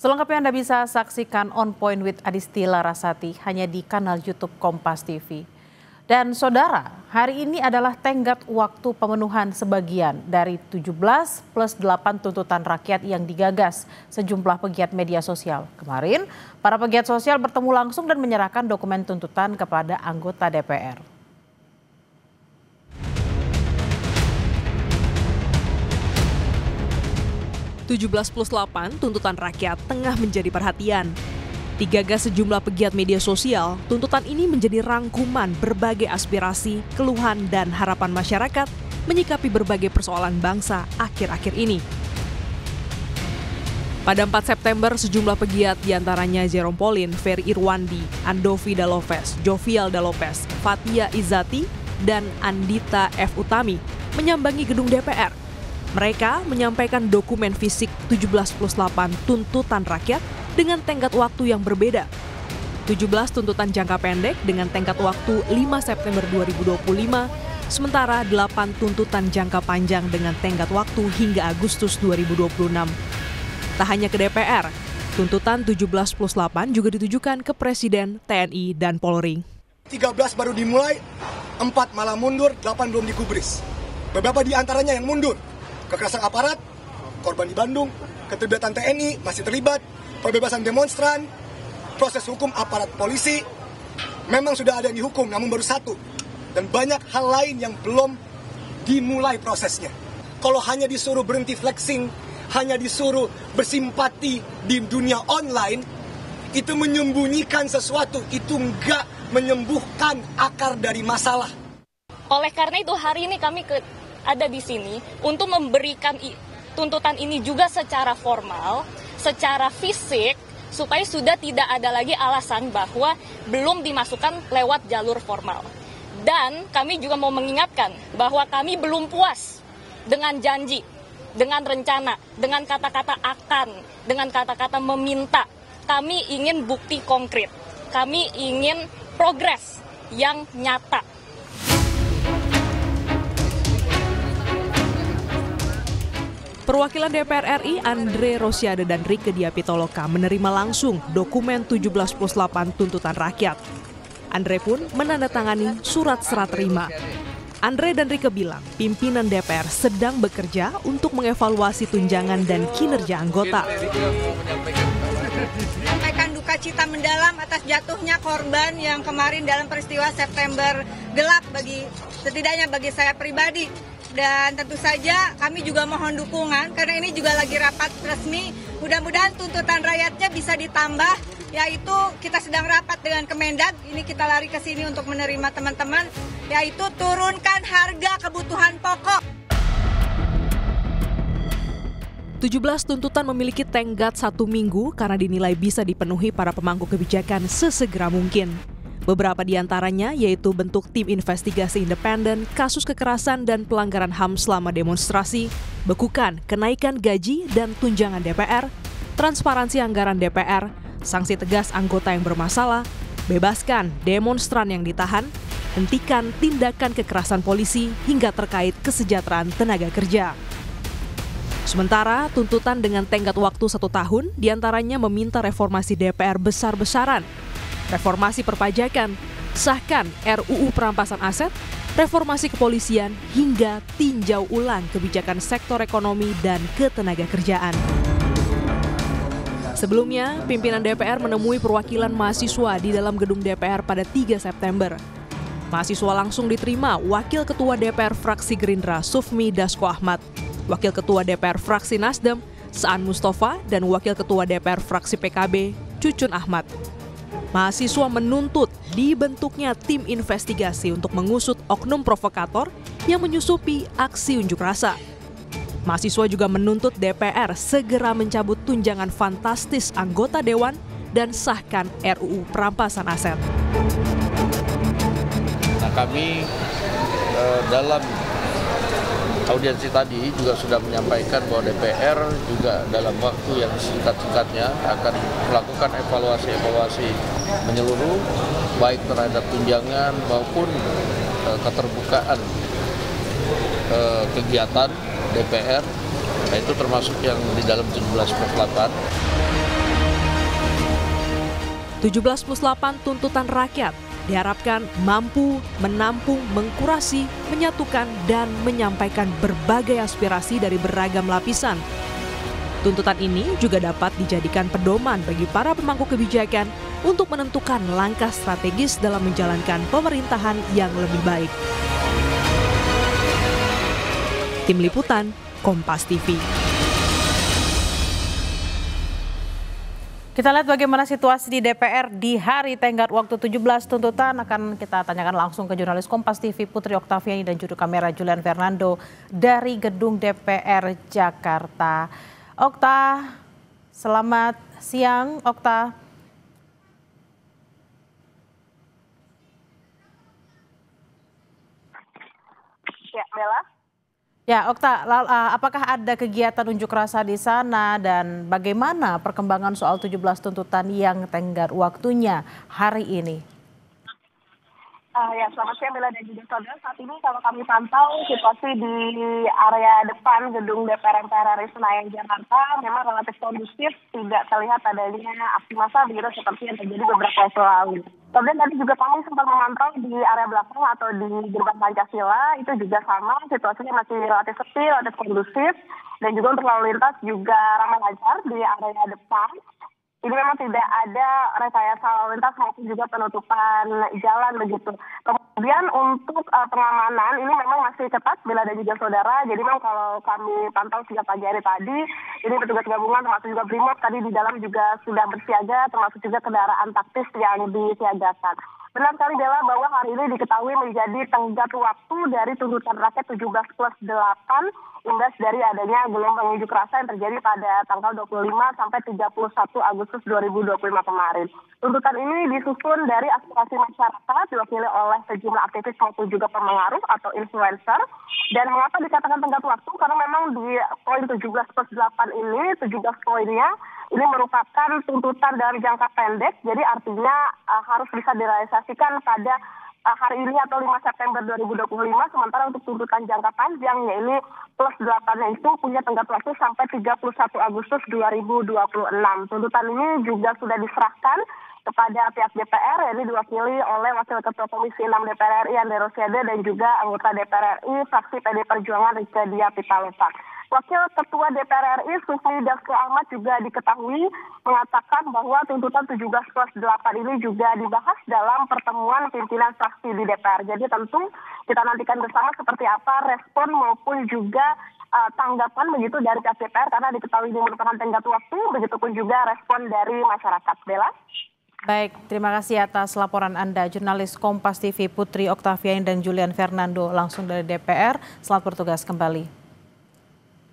Selengkapnya Anda bisa saksikan On Point with Adisti Larasati hanya di kanal YouTube Kompas TV. Dan saudara, hari ini adalah tenggat waktu pemenuhan sebagian dari 17 plus 8 tuntutan rakyat yang digagas sejumlah pegiat media sosial. Kemarin, para pegiat sosial bertemu langsung dan menyerahkan dokumen tuntutan kepada anggota DPR. "17 plus 8 tuntutan rakyat tengah menjadi perhatian. Digagas sejumlah pegiat media sosial, tuntutan ini menjadi rangkuman berbagai aspirasi, keluhan, dan harapan masyarakat menyikapi berbagai persoalan bangsa akhir-akhir ini. Pada 4 September, sejumlah pegiat diantaranya Jerome Pauline, Ferry Irwandi, Andovi Dalopes, Jovial Dalopes, Fathia Izzati, dan Andita F. Utami menyambangi gedung DPR. Mereka menyampaikan dokumen fisik 17 plus 8 tuntutan rakyat dengan tenggat waktu yang berbeda. 17 tuntutan jangka pendek dengan tenggat waktu 5 September 2025, sementara 8 tuntutan jangka panjang dengan tenggat waktu hingga Agustus 2026. Tak hanya ke DPR, tuntutan 17 plus 8 juga ditujukan ke Presiden, TNI, dan Polri. 13 baru dimulai, 4 malah mundur, 8 belum digubris. Beberapa di antaranya yang mundur. Kekerasan aparat, korban di Bandung, keterlibatan TNI masih terlibat, pembebasan demonstran, proses hukum aparat polisi, memang sudah ada yang dihukum, namun baru 1. Dan banyak hal lain yang belum dimulai prosesnya. Kalau hanya disuruh berhenti flexing, hanya disuruh bersimpati di dunia online, itu menyembunyikan sesuatu, itu enggak menyembuhkan akar dari masalah. Oleh karena itu hari ini kami ada di sini untuk memberikan tuntutan ini juga secara formal, secara fisik, supaya sudah tidak ada lagi alasan bahwa belum dimasukkan lewat jalur formal. Dan kami juga mau mengingatkan bahwa kami belum puas dengan janji, dengan rencana, dengan kata-kata akan, dengan kata-kata meminta. Kami ingin bukti konkret, kami ingin progres yang nyata. Perwakilan DPR RI Andre Rosiade dan Rieke Diah Pitaloka menerima langsung dokumen 17 plus 8 tuntutan rakyat. Andre pun menandatangani surat serah terima. Andre dan Rieke bilang pimpinan DPR sedang bekerja untuk mengevaluasi tunjangan dan kinerja anggota. Sampaikan duka cita mendalam atas jatuhnya korban yang kemarin dalam peristiwa September gelap setidaknya bagi saya pribadi. Dan tentu saja kami juga mohon dukungan karena ini juga lagi rapat resmi. Mudah-mudahan tuntutan rakyatnya bisa ditambah, yaitu kita sedang rapat dengan Kemendag. Ini kita lari ke sini untuk menerima teman-teman, yaitu turunkan harga kebutuhan pokok. 17 tuntutan memiliki tenggat 1 minggu karena dinilai bisa dipenuhi para pemangku kebijakan sesegera mungkin. Beberapa di antaranya yaitu bentuk tim investigasi independen, kasus kekerasan dan pelanggaran HAM selama demonstrasi, bekukan kenaikan gaji dan tunjangan DPR, transparansi anggaran DPR, sanksi tegas anggota yang bermasalah, bebaskan demonstran yang ditahan, hentikan tindakan kekerasan polisi hingga terkait kesejahteraan tenaga kerja. Sementara tuntutan dengan tenggat waktu 1 tahun diantaranya meminta reformasi DPR besar-besaran, reformasi perpajakan, sahkan RUU perampasan aset, reformasi kepolisian, hingga tinjau ulang kebijakan sektor ekonomi dan ketenagakerjaan. Sebelumnya, pimpinan DPR menemui perwakilan mahasiswa di dalam gedung DPR pada 3 September. Mahasiswa langsung diterima Wakil Ketua DPR Fraksi Gerindra Sufmi Dasko Ahmad, Wakil Ketua DPR Fraksi Nasdem Saan Mustafa, dan Wakil Ketua DPR Fraksi PKB Cucun Ahmad. Mahasiswa menuntut dibentuknya tim investigasi untuk mengusut oknum provokator yang menyusupi aksi unjuk rasa. Mahasiswa juga menuntut DPR segera mencabut tunjangan fantastis anggota dewan dan sahkan RUU perampasan aset. Nah, kami dalam audiensi tadi juga sudah menyampaikan bahwa DPR juga dalam waktu yang singkat-singkatnya akan melakukan evaluasi menyeluruh baik terhadap tunjangan maupun keterbukaan kegiatan DPR, nah itu termasuk yang di dalam 17 plus 8. 17+8 tuntutan rakyat diharapkan mampu menampung, mengkurasi, menyatukan, dan menyampaikan berbagai aspirasi dari beragam lapisan. Tuntutan ini juga dapat dijadikan pedoman bagi para pemangku kebijakan untuk menentukan langkah strategis dalam menjalankan pemerintahan yang lebih baik. Tim Liputan, Kompas TV. Kita lihat bagaimana situasi di DPR di hari tenggat waktu 17 tuntutan. Akan kita tanyakan langsung ke jurnalis Kompas TV Putri Oktaviani dan juru kamera Julian Fernando dari gedung DPR Jakarta. Okta, selamat siang Okta. Ya, Bella. Ya, Okta, apakah ada kegiatan unjuk rasa di sana dan bagaimana perkembangan soal 17 tuntutan yang tenggat waktunya hari ini? Ya, selamat siang Bella dan juga saudara. Saat ini kalau kami pantau situasi di area depan gedung DPR MPR RI Senayan Jakarta memang relatif kondusif, tidak terlihat adanya aksi massa begitu seperti yang terjadi beberapa waktu lalu. Kemudian tadi juga kami sempat memantau di area belakang atau di gerbang Pancasila, itu juga sama, situasinya masih relatif sepi, relatif kondusif, dan juga untuk lalu lintas juga ramai lancar di area depan. Ini memang tidak ada rekayasa lalu lintas maupun juga penutupan jalan begitu. Kemudian untuk pengamanan ini memang masih ketat Bella dan juga saudara. Jadi memang kalau kami pantau sejak pagi hari tadi, ini petugas gabungan termasuk juga Brimob tadi di dalam juga sudah bersiaga, termasuk juga kendaraan taktis yang disiagakan. Benar sekali Bella bahwa hari ini diketahui menjadi tenggat waktu dari tuntutan rakyat 17+8 imbas dari adanya gelombang unjuk rasa yang terjadi pada tanggal 25 sampai 31 Agustus 2025 kemarin. Tuntutan ini disusun dari aspirasi masyarakat diwakili oleh sejumlah aktivis maupun juga pengaruh atau influencer. Dan mengapa dikatakan tenggat waktu? Karena memang di poin 17+8 ini, 17 poinnya ini merupakan tuntutan dalam jangka pendek. Jadi artinya harus bisa direalisasikan pada hari ini atau 5 September 2025, sementara untuk tuntutan jangka panjang, ya ini +8-nya itu punya tenggat waktu sampai 31 Agustus 2026. Tuntutan ini juga sudah diserahkan kepada pihak DPR, yakni diwakili oleh Wakil Ketua Komisi 6 DPR RI Andre Rosiade dan juga anggota DPR RI fraksi PD Perjuangan Rieke Diah Pitaloka. Wakil Ketua DPR RI Sufmi Dasko Ahmad juga diketahui mengatakan bahwa tuntutan 17+8 ini juga dibahas dalam pertemuan pimpinan fraksi di DPR. Jadi tentu kita nantikan bersama seperti apa respon maupun juga tanggapan begitu dari pihak DPR karena diketahui ini merupakan tenggat waktu, begitupun juga respon dari masyarakat. Bella. Baik, terima kasih atas laporan Anda, jurnalis Kompas TV Putri Oktaviani dan Julian Fernando langsung dari DPR. Selamat bertugas kembali.